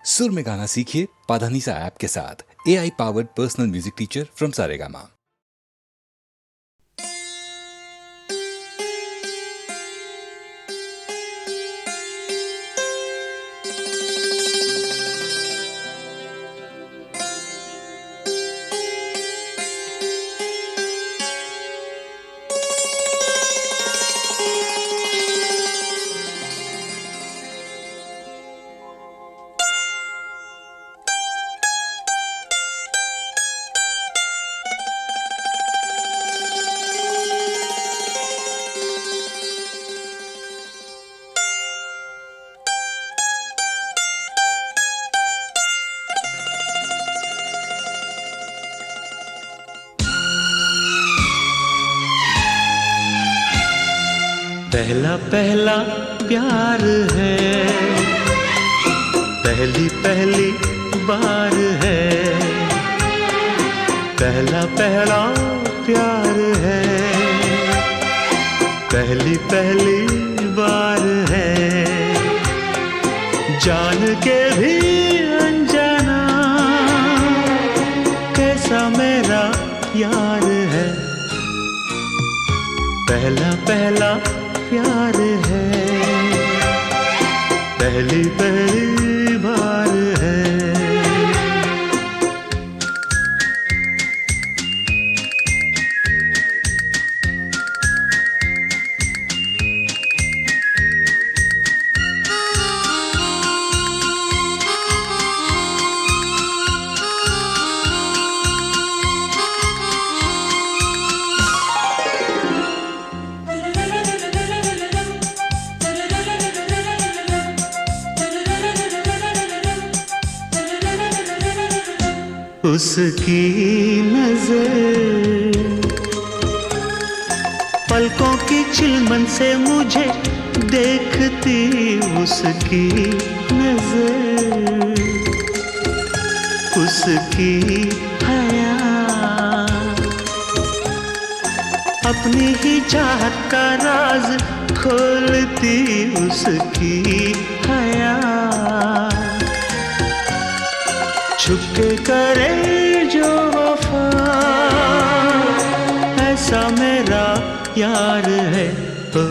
सुर में गाना सीखिए पाधानीसा ऐप के साथ। AI powered personal music teacher from Saregama. पहला पहला प्यार है, पहली पहली बार है। पहला पहला प्यार है, पहली पहली बार है। जान के भी अनजाना कैसा मेरा यार है। पहला पहला प्यार है, पहली पहली बार है। उसकी नजर पलकों की चिलमन से मुझे देखती। उसकी नजर, उसकी हया अपनी ही चाहत का राज खोलती। उसकी हया छुपके करे जो वफा, ऐसा मेरा यार है। ओ,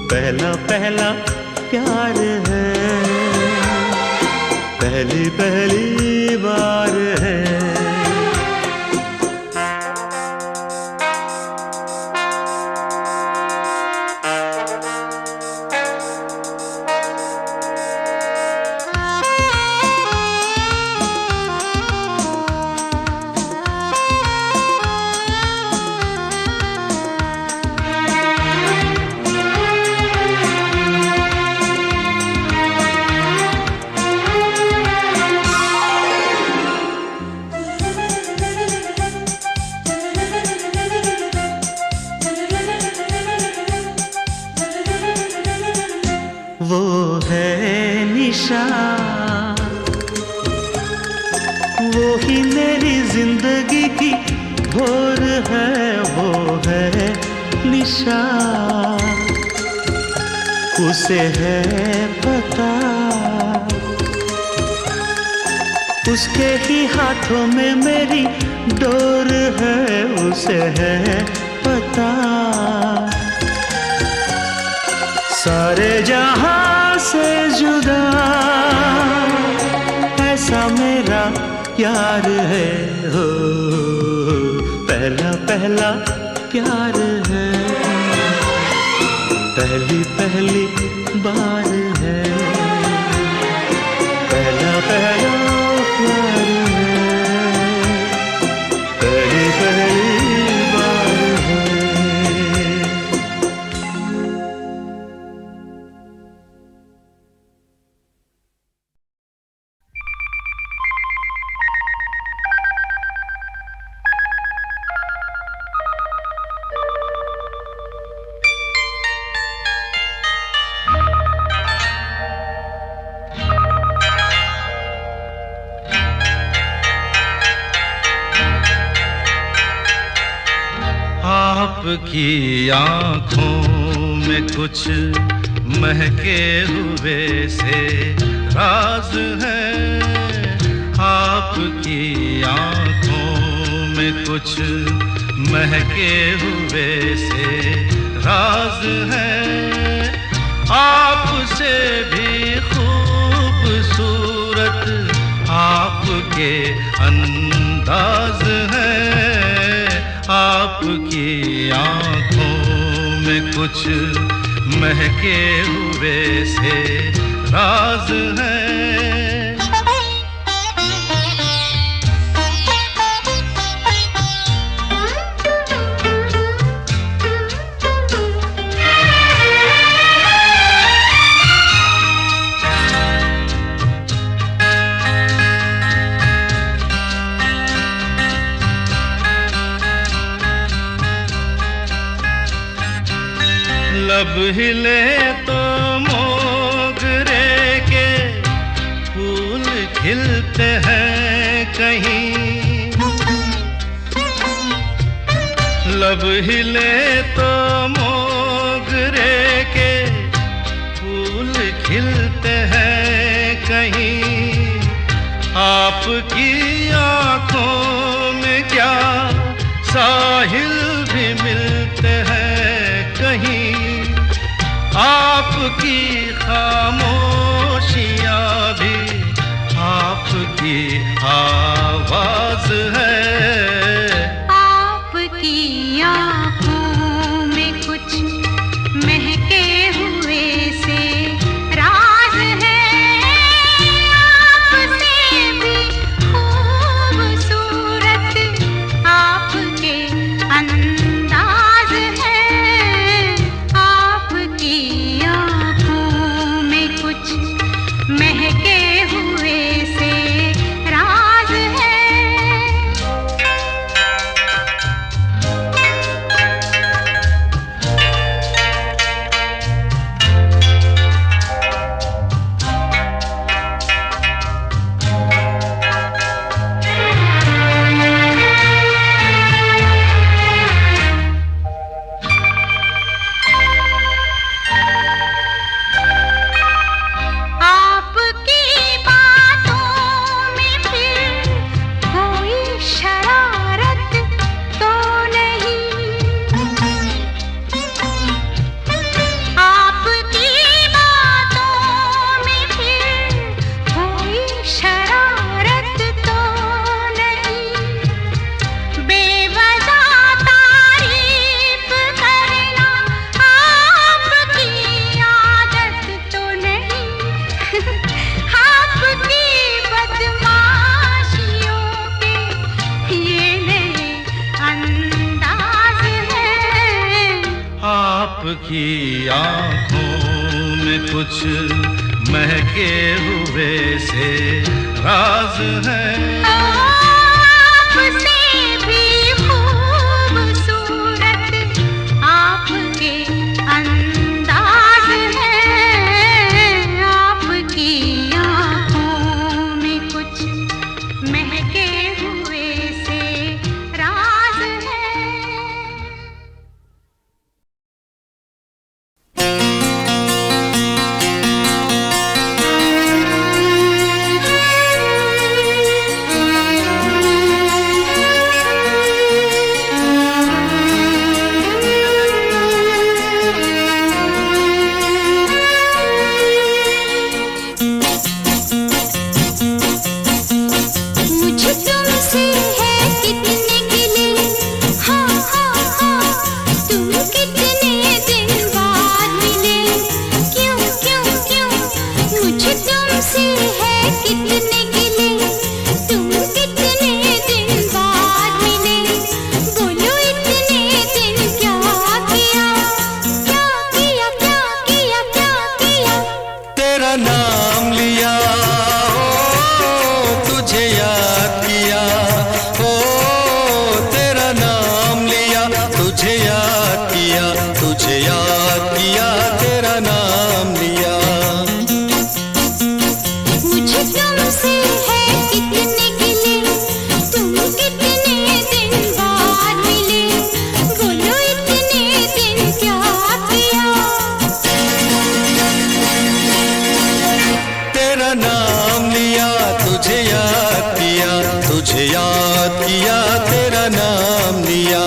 पहला पहला प्यार है, पहली पहली बार है। वो है निशा, वो ही मेरी जिंदगी की भोर है। वो है निशा, उसे है पता, उसके ही हाथों में मेरी डोर है। उसे है पता, सारे जहां से जुदा ऐसा मेरा यार है। हो पहला पहला प्यार है, पहली पहली बार है। पहला पहला प्यार है, पहली पहली बार है। आपकी आँखों में कुछ महके हुए से राज है। आपकी आंखों में कुछ महके हुए से राज है। आपसे भी खूबसूरत आपके अंदाज है। आपकी आंखों में कुछ महके हुए से राज है। लब हिले तो मोगरे के फूल खिलते हैं कहीं। लब हिले तो मोगरे के फूल खिलते हैं कहीं। आपकी आंखों में क्या साहिल भी मिलते हैं कहीं। आपकी खामोशियाँ भी आपकी आवाज है। आपकी आँखों में कुछ महके हुए से राज है। आपसे भी खूबसूरत आपके अंदाज है। आपकी आँखों में कुछ महके हुए से राज है। आपकी बातों में फिर कोई शरारत तो नहीं। आपकी बातों में फिर कोई शरारत तो नहीं। बेवजह तारीफ करना आपकी आदत तो नहीं। आपकी बदमाशियों के ये नए अंदाज है। आपकी आंखों में कुछ महके हुए से राज है। आपसे भी खूबसूरत आपके अंदाज है। आपकी आँखों में कुछ महके हुए से राज है। मुझे तुमसे है कितने गिले, हाँ हाँ हाँ। तुम कितने दिन बाद मिले, क्यों क्यों क्यों। मुझे तुमसे है कितने गिले, तुम कितने दिन बाद मिले। बोलो इतने दिन क्या किया, क्या किया, क्या किया, क्या किया। तेरा नाम लिया, तुझे याद किया। ओ तेरा नाम लिया, तुझे याद किया, तुझे याद किया, तेरा नाम लिया। मुझे तुमसे है कितने गिले, तुम कितने दिन बाद मिले। बोलो इतने दिन क्या किया। तेरा नाम याद किया, तुझे याद किया, तेरा नाम लिया।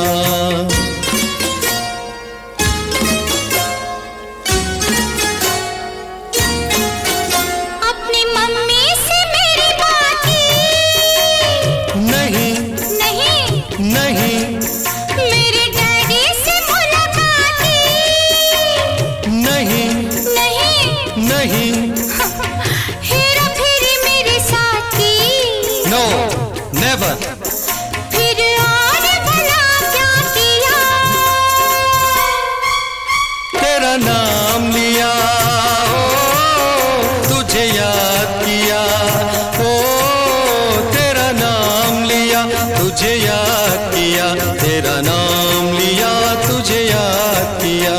अपनी मम्मी से मेरी बात की? नहीं नहीं। नहीं मेरे डैडी से मुलाकात की? नहीं नहीं। नहीं हेरा फेरी मेरे साथ की? No never. फिर और भला क्या किया? तेरा नाम लिया, ओ तुझे याद किया, ओ तेरा नाम लिया, तुझे याद किया, तेरा नाम लिया, तुझे याद किया।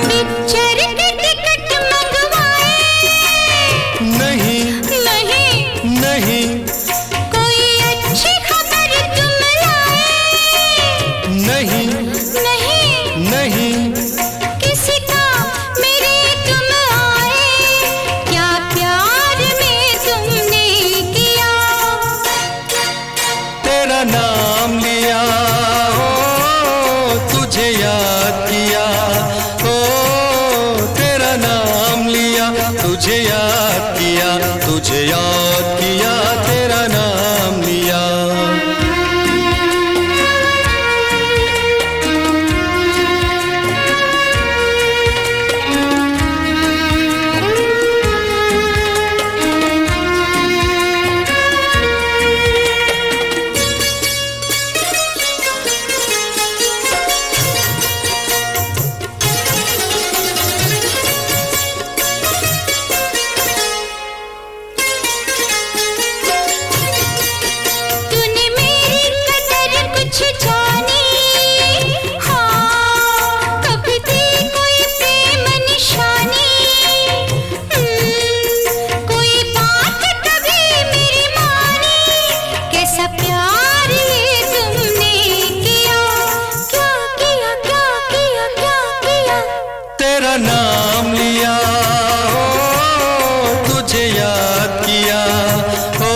पिक्चर के टिकट मंगवाए? नहीं नहीं। नहीं कोई अच्छी खबर तुम लाए? नहीं नहीं। नहीं किसी का मेरे तुम आए? क्या प्यार में तुमने किया? तेरा नाम लिया, ओ तुझे याद किया, ओ तेरा नाम लिया, तुझे याद किया, तुझे याद किया, तेरा नाम लिया। तूने मेरी कदर कुछ जानी? हाँ, कभी थी कोई प्रेम निशानी? कोई बात कभी मेरी मानी? कैसा प्यार ये तुमने किया? क्या किया, क्या किया, क्या किया? तेरा नाम लिया, ओ तुझे याद किया, ओ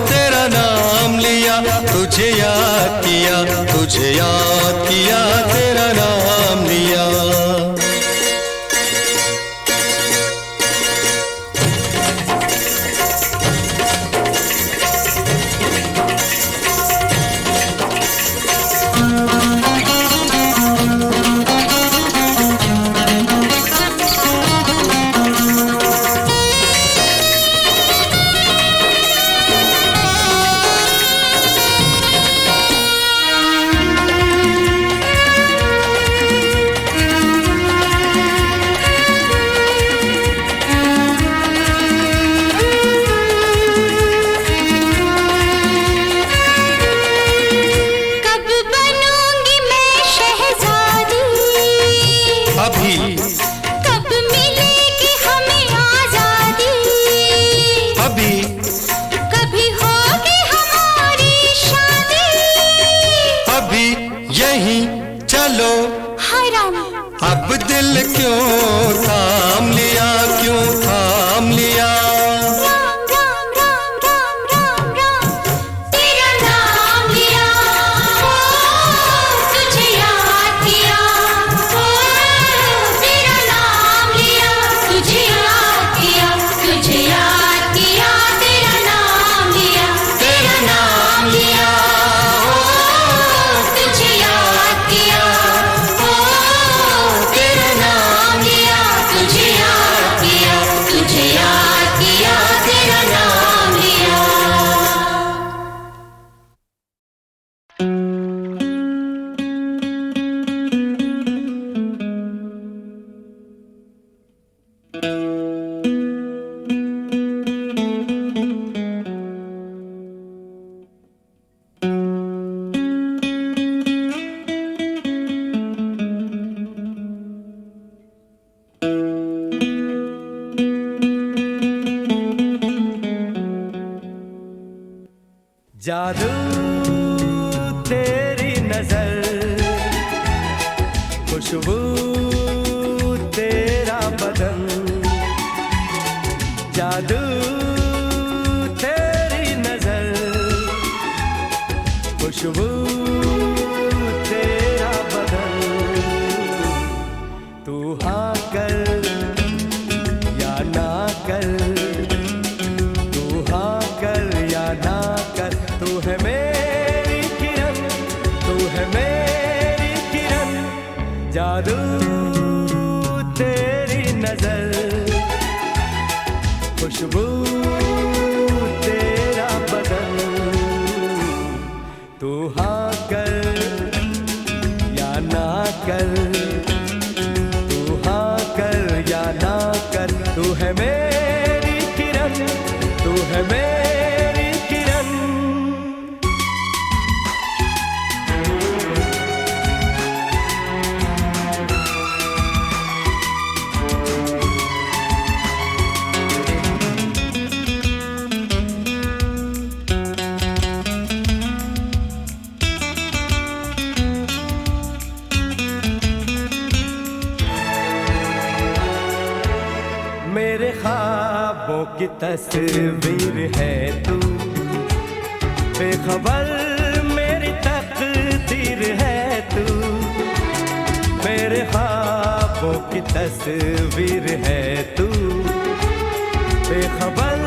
तेरा नाम लिया, तुझे याद किया, तुझे याद किया, तेरा नाम लिया। जादू तेरी नजर, खुशबू तेरा बदन, जादू तेरी नजर, खुशबू तेरा बदन। तू हाँ कर या ना कर, तू हाँ कर या ना कर, तू है मेरी किरण, तू है मेरी किरण। जादू तेरी नजर, खुशबू तेरा बदन। तू हाँ कर या ना कर, तू हाँ कर या ना कर, तू है मेरी किरण, तू है मेरी किरण। मेरे ख्वाबों की तस्वीर है तू, बेखबर मेरी तकदीर है तू। मेरे ख्वाबों की तस्वीर है तू, बेखबर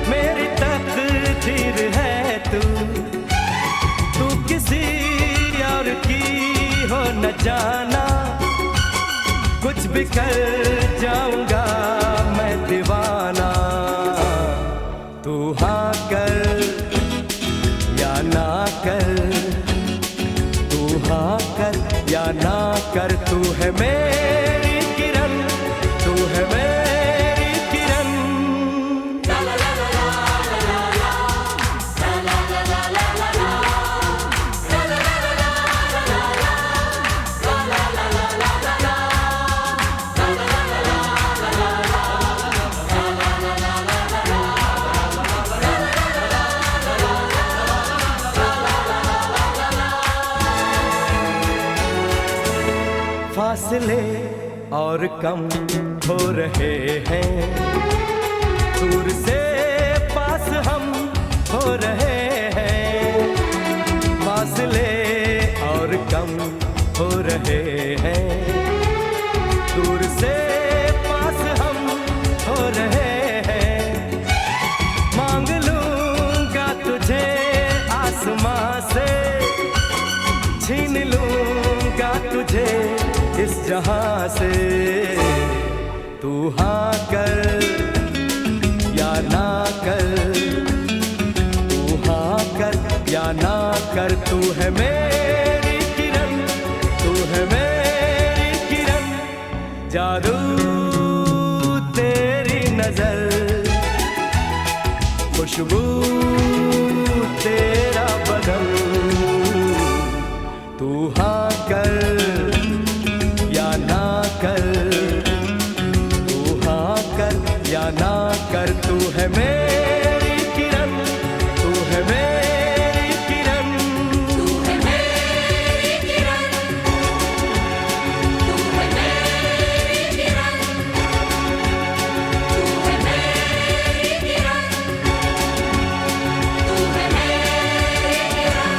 मेरी तकदीर है तू। तू किसी और की हो न जाना, कुछ भी कर जाऊंगा मैं दीवाना। तू हाँ कर या ना कर, तू हाँ कर या ना कर, तू है मेरी किरण, तू है मेरी किरण। फासले और कम हो रहे हैं, दूर से पास हम हो रहे हैं। फासले और कम हो रहे हैं, दूर से पास हम हो रहे हैं। मांग लूंगा तुझे आसमां से, छीन लूंगा तुझे इस जहां से। तू हाँ कर या ना कर, तू हाँ कर या ना कर, तू है मेरी किरण, तू है मेरी किरण। जादू तेरी नजर, खुशबू तेरा बदन। तू हाँ कर या ना कर, तू हाँ कर या ना कर, तू है मेरी किरण, तू है मेरी किरण। तू है मेरी किरण, तू है मेरी किरण, तू है मेरी किरण, तू है मेरी किरण।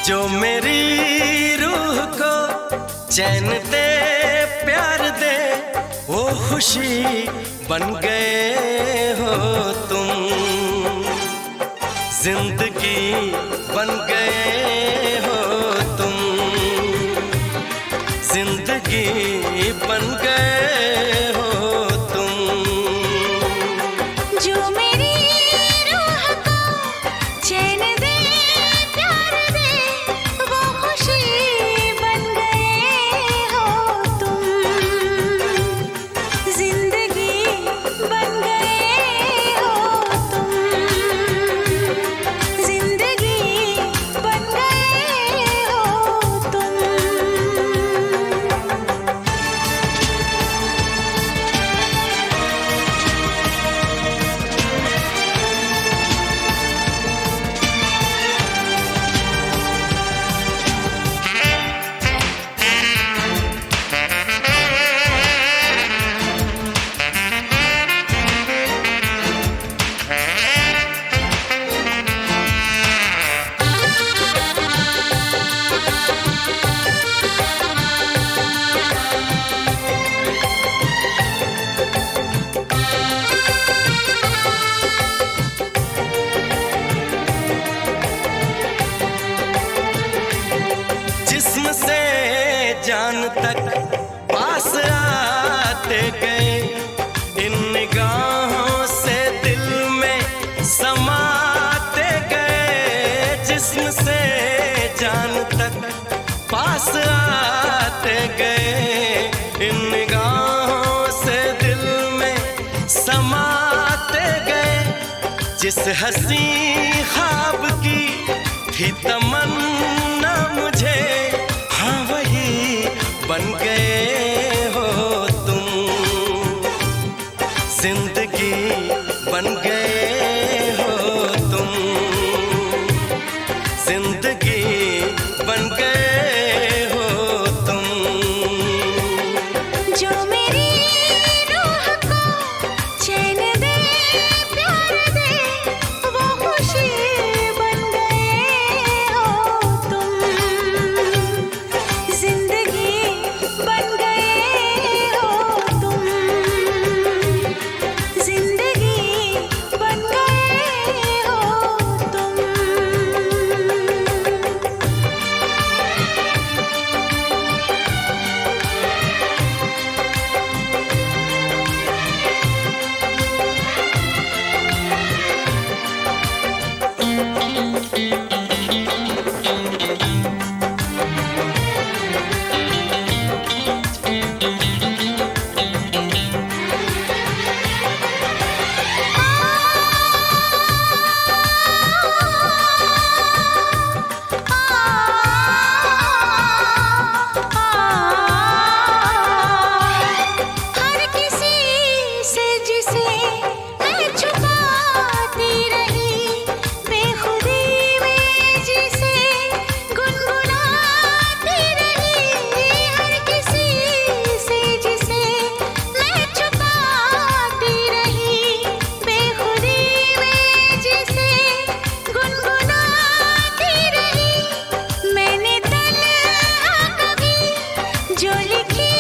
जो मेरी रूह को चैन दे, प्यार दे, वो खुशी बन गए हो तुम, जिंदगी बन गए हो तुम, जिंदगी बन गए हो तुम। जो मेरी रूह को चैन दे प्यार दे वो खुशी बन गए हो तुम, जिंदगी बन गए हो तुम, जिंदगी बन गए हो तुम। जिस्म से जान तक पास आते गए, इन निगाहों से दिल में समाते गए। जिस्म से जान तक पास आते गए, इन निगाहों से दिल में समाते गए। जिस हंसी ख्वाब की थी तमन्ना मुझे, हाँ वही बन गए हो तुम, जिंदगी बन गए हो तुम, जिंदगी बन गए हो तुम। जो मेरी रूह को चैन दे प्यार दे वो खुशी बन गए हो तुम, जिंदगी बन गए हो तुम, जिंदगी बन गए हो तुम। हर किसी से जिसे मैं छुपाती रही, बेखुदी में जिसे गुनगुनाती रही। हर किसी से जिसे मैं छुपाती रही, बेखुदी में जिसे गुनगुनाती रही। मैंने तन्हा कभी जो लिखी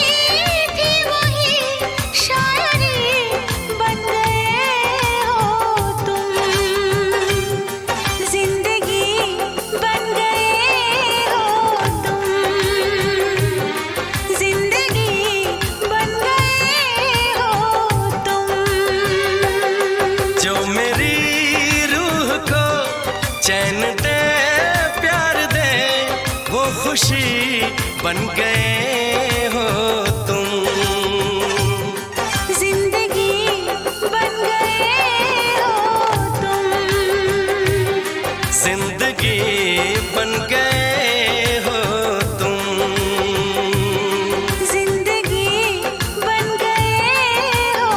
थी वही शायरी बन गए हो तुम, जिंदगी बन गए हो तुम, जिंदगी बन गए हो तुम। जो मेरी रूह को चैन दे प्यार दे वो खुशी बन गए हो तुम, जिंदगी बन गए हो तुम, जिंदगी बन गए हो तुम, जिंदगी बन गए हो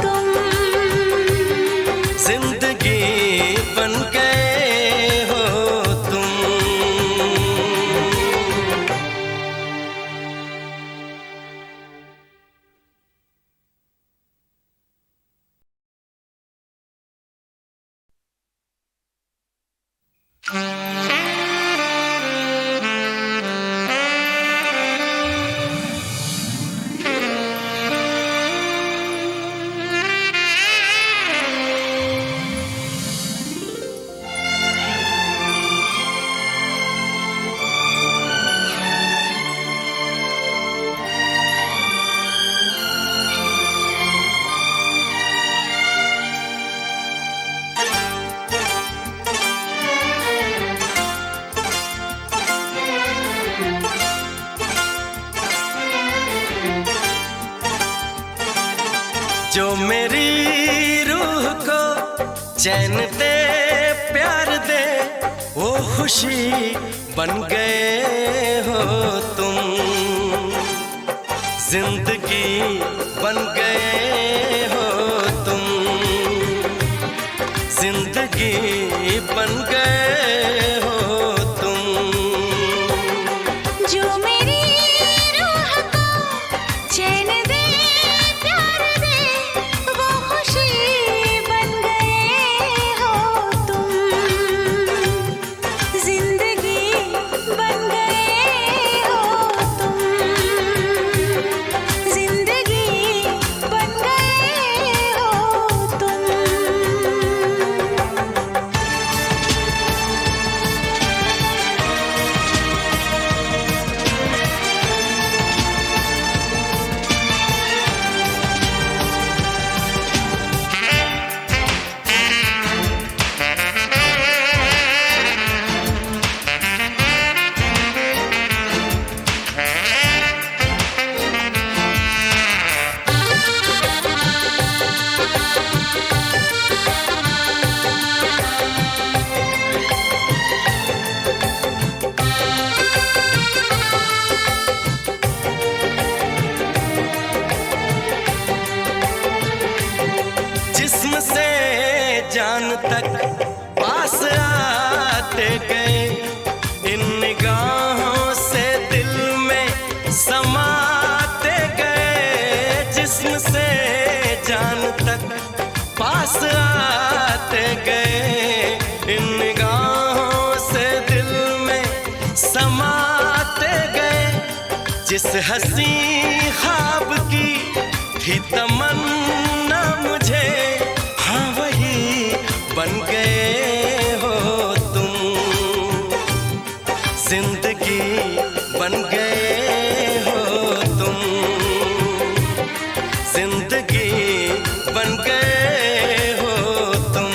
तुम, जिंदगी बन गए हो तुम। जो मेरी रूह को चैन दे प्यार दे वो खुशी बन गए हो तुम, जिंदगी बन गए हो तुम, जिंदगी बन गए हो तुम। जो मेरी रूह को चैन दे प्यार दे वो खुशी बन गए हो तुम, जिंदगी बन गए हो तुम, जिंदगी बन गए हो तुम। जिस्म से जान तक पास आते गए, इन निगाहों से दिल में समाते गए। जिस्म से जान तक पास आते गए, इन निगाहों से दिल में समाते गए। जिस हंसी ख्वाब की थी तमन्ना मुझे, हाँ वही बन गए हो तुम, जिंदगी बन गए हो तुम, जिंदगी बन गए हो तुम।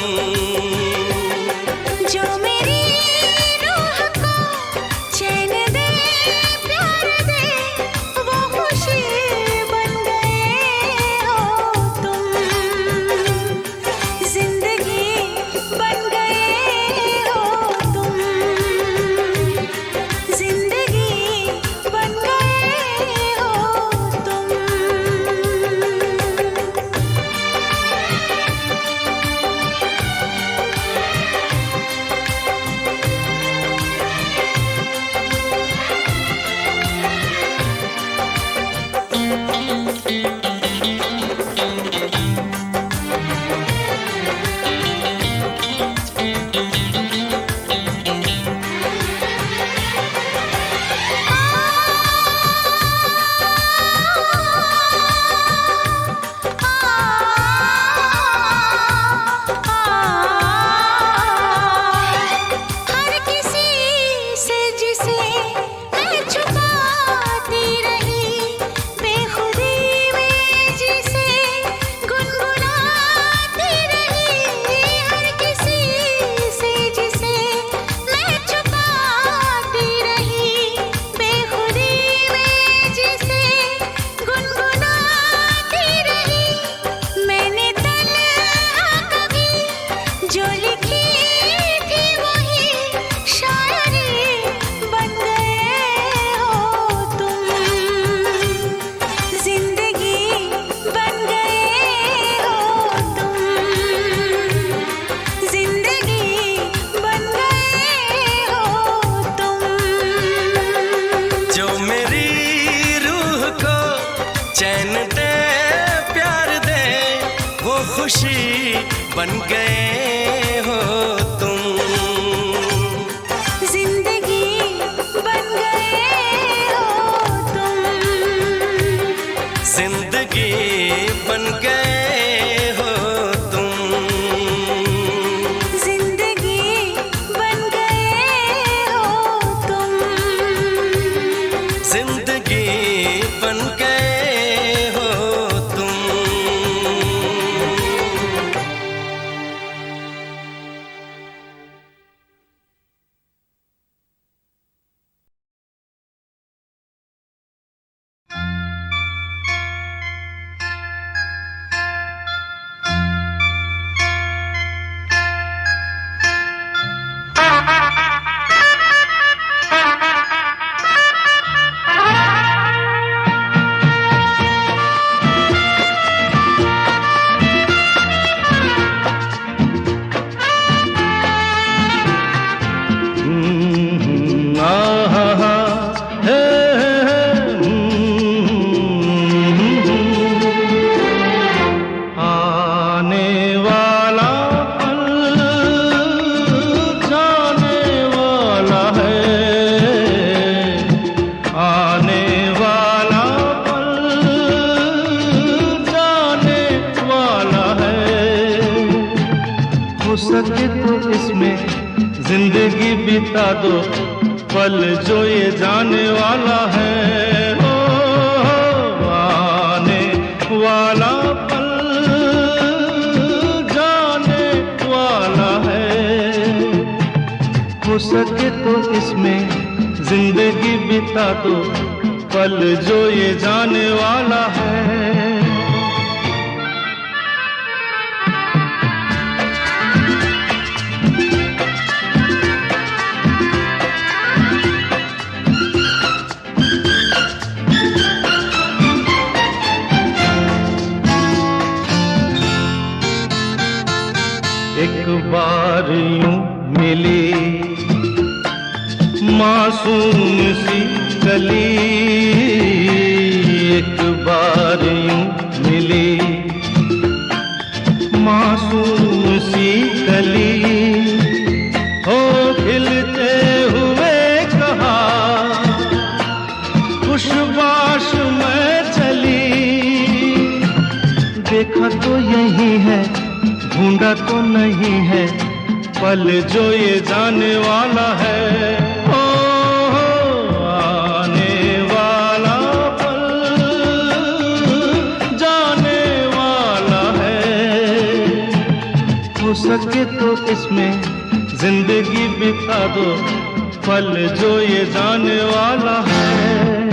जो मेरी रूह को चैन दे प्यार दे वो खुशी बन गए हो तुम, जिंदगी बन गए हो तुम, जिंदगी बन गए हो तुम। हर किसी से जिसे मैं छुपाती रही, बेखुदी में जिसे गुनगुनाती रही। हर किसी से जिसे मैं छुपाती रही, बेखुदी में जिसे गुनगुनाती रही। मैंने तन्हा कभी जो लिखी थी वही शायरी बन गए हो तुम, जिंदगी बन गए हो तुम, जिंदगी बन गए हो तुम। जो मेरी रूह को चैन दे प्यार दे वो खुशी बन गए हो तुम, जिंदगी बन गए हो तुम, जिंदगी बन गए हो तुम, जिंदगी बन गए हो तुम, जिंदगी बन गए हो तुम। बिता दो पल जो ये जाने वाला है। ओ, आने वाला पल जाने वाला है। हो सके तो इसमें जिंदगी बिता दो पल जो ये जाने वाला है। एक बार यूं मिली मासूम सी कली, एक बार यूं मिली मासूम सी कली। हो खिलते हुए कहा खुशबाश में चली। देखा तो यही है ढूंढा तो नहीं है पल जो ये जाने वाला है। ओ, आने वाला पल जाने वाला है। हो सके तो इसमें जिंदगी बिता दो पल जो ये जाने वाला है।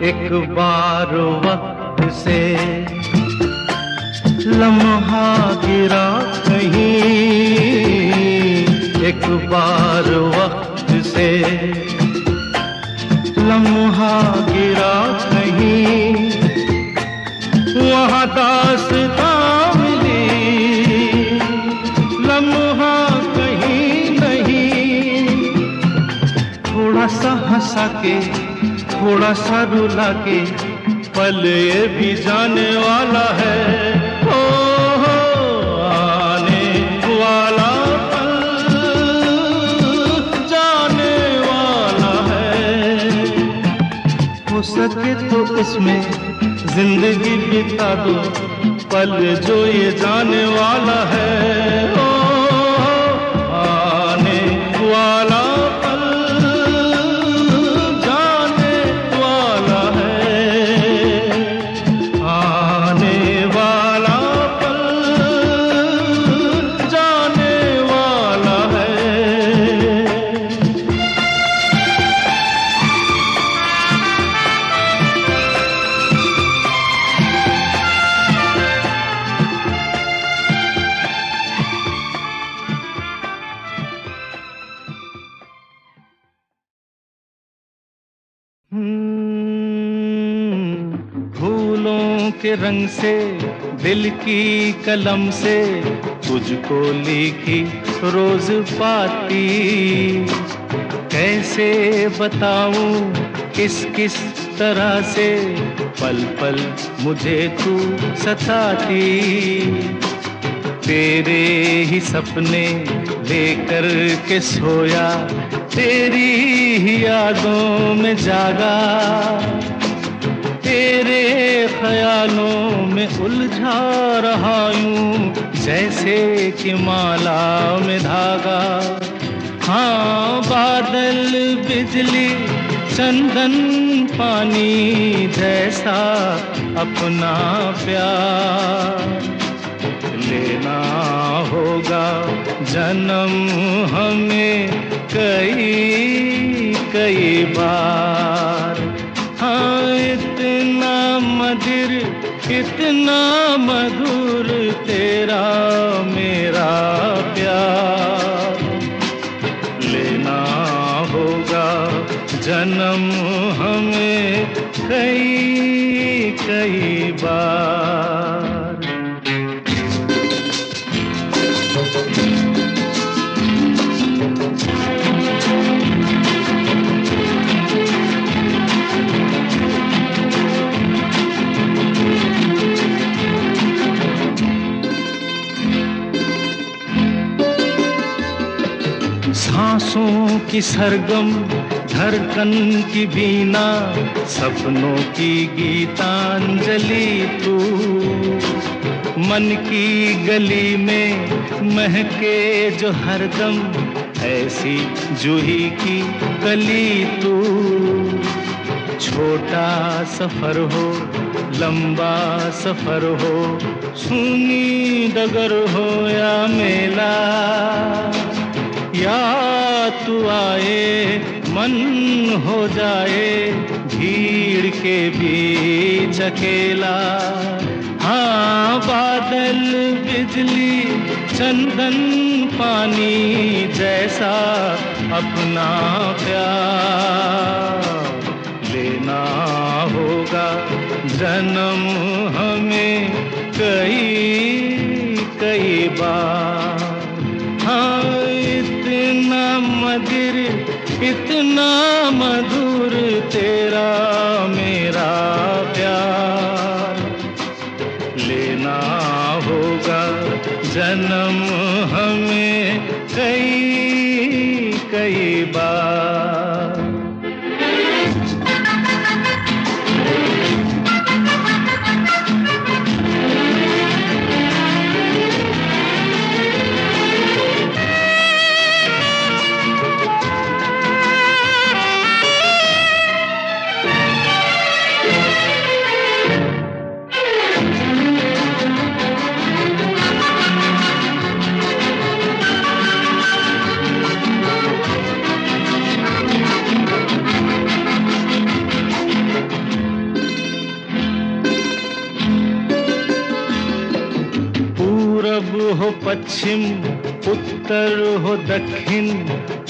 एक बार वक्त से लम्हा गिरा कहीं, एक बार वक्त से लम्हा गिरा कहीं, वहाँ दास्तां मिली लम्हा कहीं नहीं। थोड़ा सा हंसा के थोड़ा सा रुला के पल ये भी जाने वाला है। ओ, आने वाला पल जाने वाला है। हो सके तो इसमें जिंदगी बिता दो पल जो ये जाने वाला है। ओ, आने वाला फूलों के रंग से दिल की कलम से तुझको लिखी रोज पाती। कैसे बताऊं किस किस तरह से पल पल मुझे तू सताती। तेरे ही सपने लेकर के सोया, तेरी ही यादों में जागा, तेरे ख्यालों में उलझा रहा यूं जैसे कि माला में धागा। हाँ, बादल बिजली चंदन पानी जैसा अपना प्यार लेना होगा जन्म हमें कई कई बार। हाँ, इतना मधुर इतना मधुर तेरा मेरा प्यार लेना होगा जन्म हमें सांसों की सरगम धड़कन की बीना, सपनों की गीतांजलि तू। मन की गली में महके जो हरदम, ऐसी जूही की कली तू। छोटा सफर हो लंबा सफर हो, सूनी डगर हो या मेला, या तू आए मन हो जाए भीड़ के बीच अकेला। हाँ बादल बिजली चंदन पानी जैसा अपना प्यार लेना होगा जन्म हमें कई कई बार। हाँ इतना मधुर इतना मधुर तेरा मेरा प्यार, लेना होगा जन्म हमें कई कई बार। हो पश्चिम उत्तर हो दक्षिण,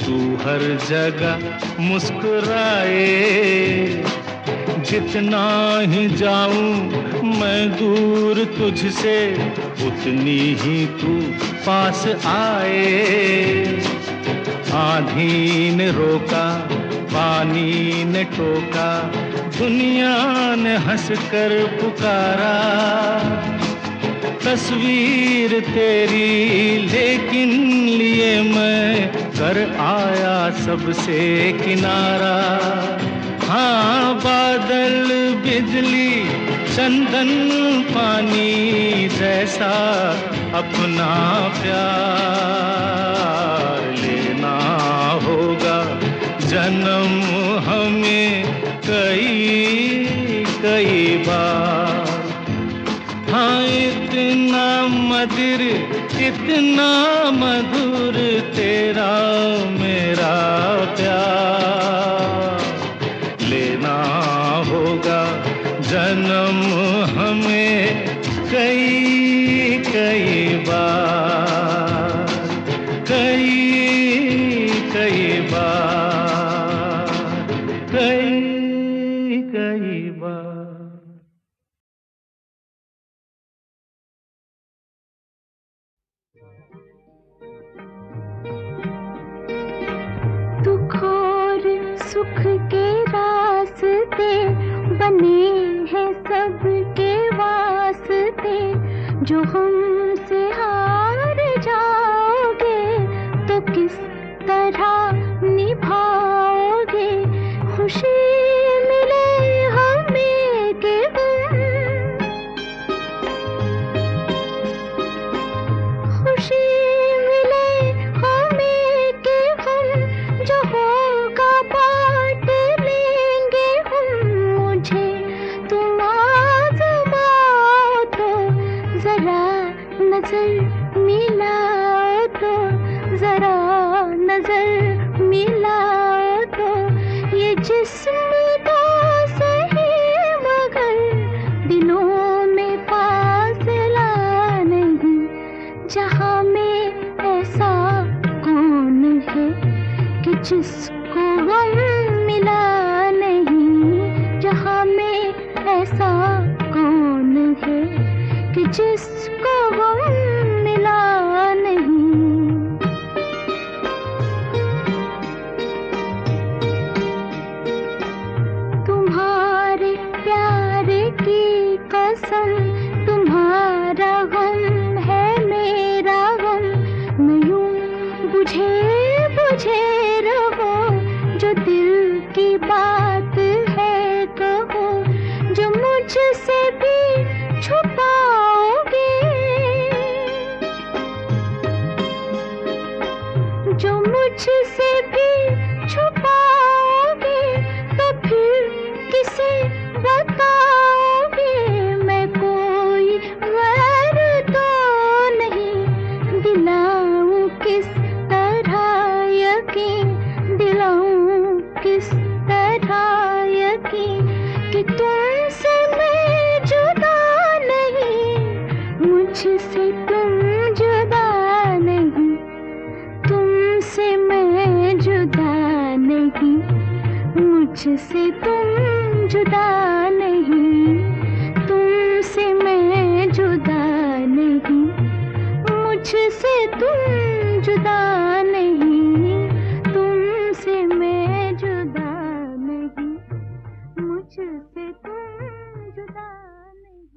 तू हर जगह मुस्कुराए। जितना ही जाऊं मैं दूर तुझसे, उतनी ही तू पास आए। आंधी ने रोका पानी ने टोका, दुनिया ने हंसकर पुकारा। तस्वीर तेरी लेकिन लिए मैं कर आया सबसे किनारा। हाँ बादल बिजली चंदन पानी जैसा अपना प्यार, लेना होगा जन्म हमें कई कई बार। हाँ इतना मधुर तेरा मेरा प्यार, लेना होगा जन्म हमें कई कई बार, कई कई बार, कई कई बार। सुख के रास्ते बने हैं सबके वास्ते, जो हमसे हार जाओगे तो किस तरह निभाओगे। खुशी मिले हमें के गम, खुशी मिले हमें के गम, जो होगा बांट लेंगे हम। मुझे तुम आज़माओ तो जरा नजर मिलाओ तो, जरा नजर मिलाओ तो। ये जिस्म तो सही मगर दिलों में फासला नहीं, जहाँ में ऐसा कौन है कि जिसको गम मिला नहीं, जहाँ में ऐसा कौन है कि जिसको गम मिला नहीं। तुम्हारे प्यार की कसम, तुम्हारा गम है मेरा गम, न यूं बुझे बुझे मुझसे भी छुपाओगे तो फिर किसे बताओगे? मैं कोई गैर तो नहीं, दिलाऊं किस तरह यकीन, दिलाऊं किस तरह यकीन कि तुमसे मैं जुदा नहीं, मुझसे तुम जुदा नहीं, तुमसे मैं जुदा नहीं, मुझसे तुम जुदा नहीं, तुमसे मैं जुदा नहीं, मुझसे तुम जुदा नहीं, तुमसे मैं जुदा नहीं, मुझसे तुम जुदा नहीं।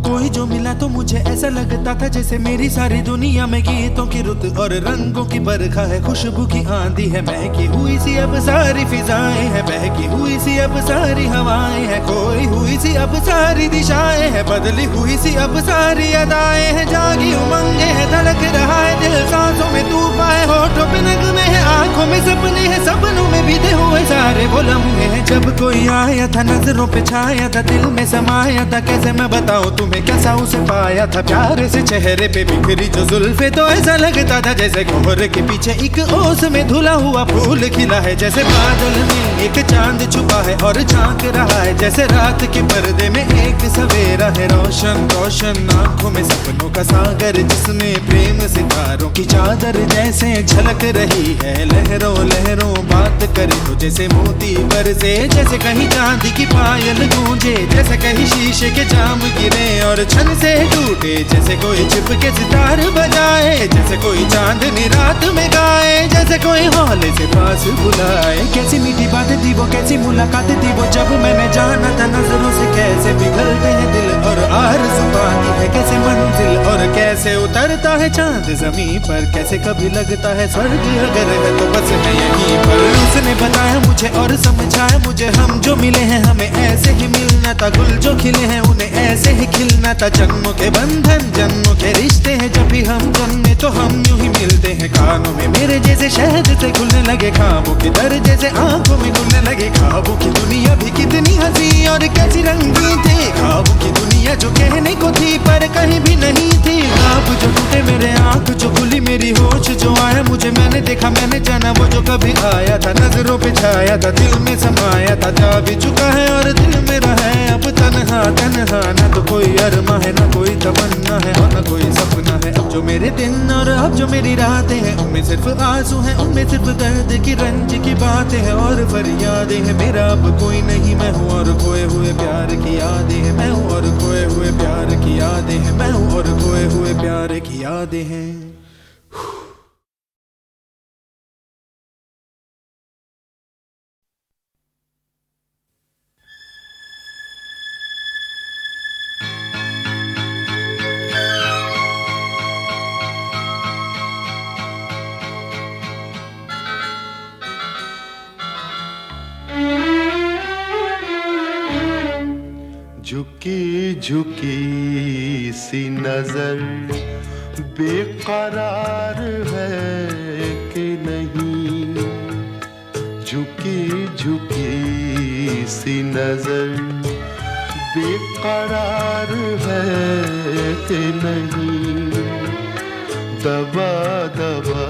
कोई जो मिला तो मुझे ऐसा लगता था जैसे मेरी सारी दुनिया में गीतों की रुत और रंगों की बरखा है, खुशबू की आंधी है, महकी हुई सी अब सारी फिजाएं हैं, बहकी हुई सी अब सारी हवाएं हैं, खोई हुई सी अब सारी दिशाएं हैं, बदली हुई सी अब सारी अदाएं हैं, जागी उमंगे है, धड़क रहा है दिल, सांसों में तूफान है, होठों पे नगमे है, आंखों में सपने हैं, सपनों में बीते हुए सारे वो लम्हे हैं। जब कोई आया था नजरों पे छाया था, दिल में समाया था, कैसे मैं बताऊं तुम्हें कैसा उसे पाया था, प्यार से चेहरे पे बिखरी जो जुल्फे तो ऐसा लगता था जैसे कोहरे के पीछे एक ओस में धुला हुआ फूल खिला है, जैसे बादल में एक चांद छुपा है और झांक रहा है, जैसे रात के पर्दे में एक सवेरा है, रोशन रोशन आंखों में सपनों का सागर, जिसमें प्रेम सितारों की चादर जैसे झलक रही है, लहरों लहरों बात करे तो जैसे मोती बरसे, जैसे कहीं चांदी की पायल गूंजे, जैसे कहीं शीशे के जाम गिरे और छन से टूटे, जैसे कोई छिप के सितार बजाए, जैसे कोई चांदनी रात में गाए, जैसे कोई हौले से पास बुलाए। कैसी मीठी बात थी वो, कैसी मुलाकात थी वो, जब मैंने जाना था नजरों से कैसे पिघलते हैं दिल और आरज़ू पाती है कैसे मंजिल, और कैसे उतरता है चांद जमीन पर, कैसे कभी लगता है स्वर्ग अगर है तो बस मैं यहीं पर। उसने बताया मुझे और समझाया मुझे, हम जो मिले हैं हमें ऐसे ही मिलना था, गुल जो खिले हैं उन्हें ऐसे ही खिलना था, जन्मों के बंधन जन्मों के रिश्ते हैं, जब भी हम जन्मे तो हम यूं ही मिलते हैं, कानों में मेरे जैसे शहद से खुलने लगे ख्वाबों के दर, जैसे आंखों में खुलने लगे ख्वाबों की दुनिया भी कितनी हंसी और कैसी रंगीन थी, ख्वाबों की दुनिया जो कहने को थी पर कहीं भी नहीं थी, ख्वाब जो टूटे मेरे आंख जो खुली मेरी होश जो आया मुझे, मैंने देखा मैंने जाना वो जो कभी आया था, नजरों पे छाया था दिल में समाया था, जा भी चुका है और दिल मेरा है अब तन्हा तन्हा, न तो कोई अरमा है न कोई तमन्ना है और न कोई सपना है, अब जो मेरे दिन और अब जो मेरी रातें हैं उनमें सिर्फ आंसू हैं, उनमें सिर्फ दर्द की रंज की बातें हैं और फरियादें हैं, मेरा अब कोई नहीं मैं हूँ और खोए हुए प्यार की यादें हैं, मैं हूँ और खोए हुए प्यार की यादें हैं, मैं हूँ और खोए हुए प्यार की यादें हैं। झुकी झुकी सी नजर बेकरार है कि नहीं, झुकी झुकी सी नजर बेकरार है कि नहीं, दबा दबा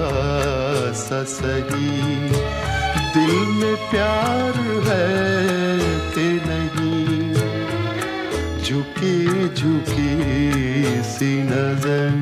सा सही दिल में प्यार है कि नहीं, झुकी झुकी सी नजर।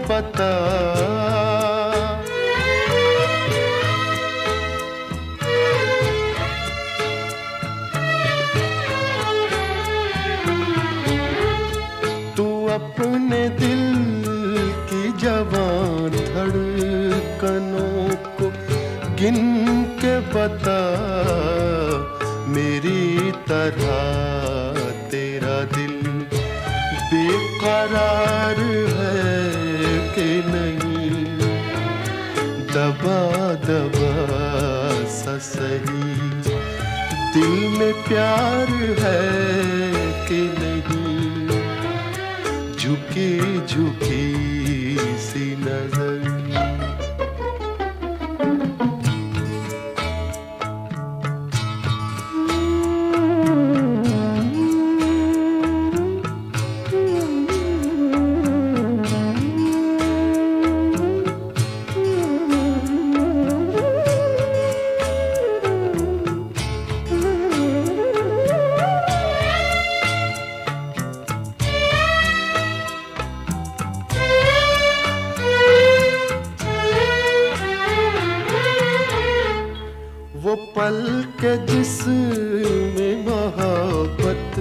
बता, तू अपने दिल की जवान धड़कनों को गिन के बता, मेरी तरह तेरा दिल बेकरार है कि नहीं, दबा दबा सा सही दिल में प्यार है कि नहीं, झुकी झुकी सी नजर। वो पल के जिसमें मोहब्बत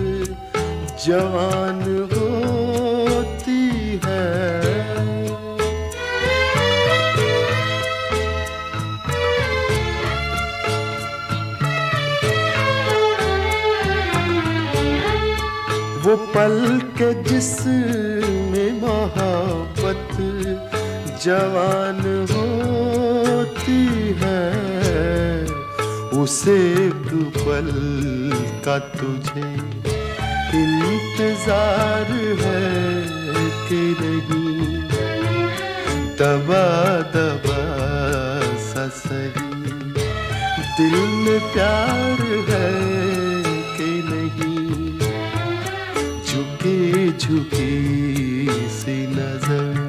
जवान होती है, वो पल के जिसमें मोहब्बत जवान होती है, उसे एक पल का तुझे इंतजार है कि नहीं, दबा दबा सा सही दिल में प्यार है कि नहीं, झुकी झुकी सी नजर।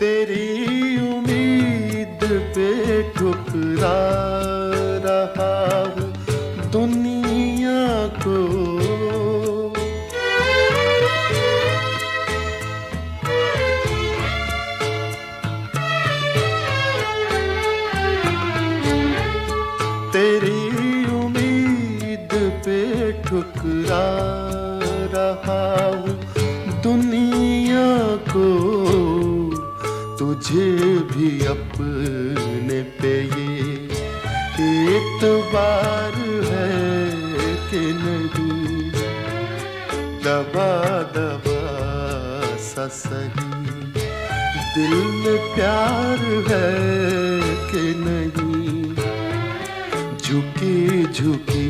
तेरी उम्मीद पे ठुकरा रहा हूँ दुनिया को, तेरी उम्मीद पे ठुकरा रहा हूँ दुनिया को, तुझे भी अपने पे ये एतबार है कि नहीं, दबा दबा सा सही दिल में प्यार है कि नहीं, झुकी झुकी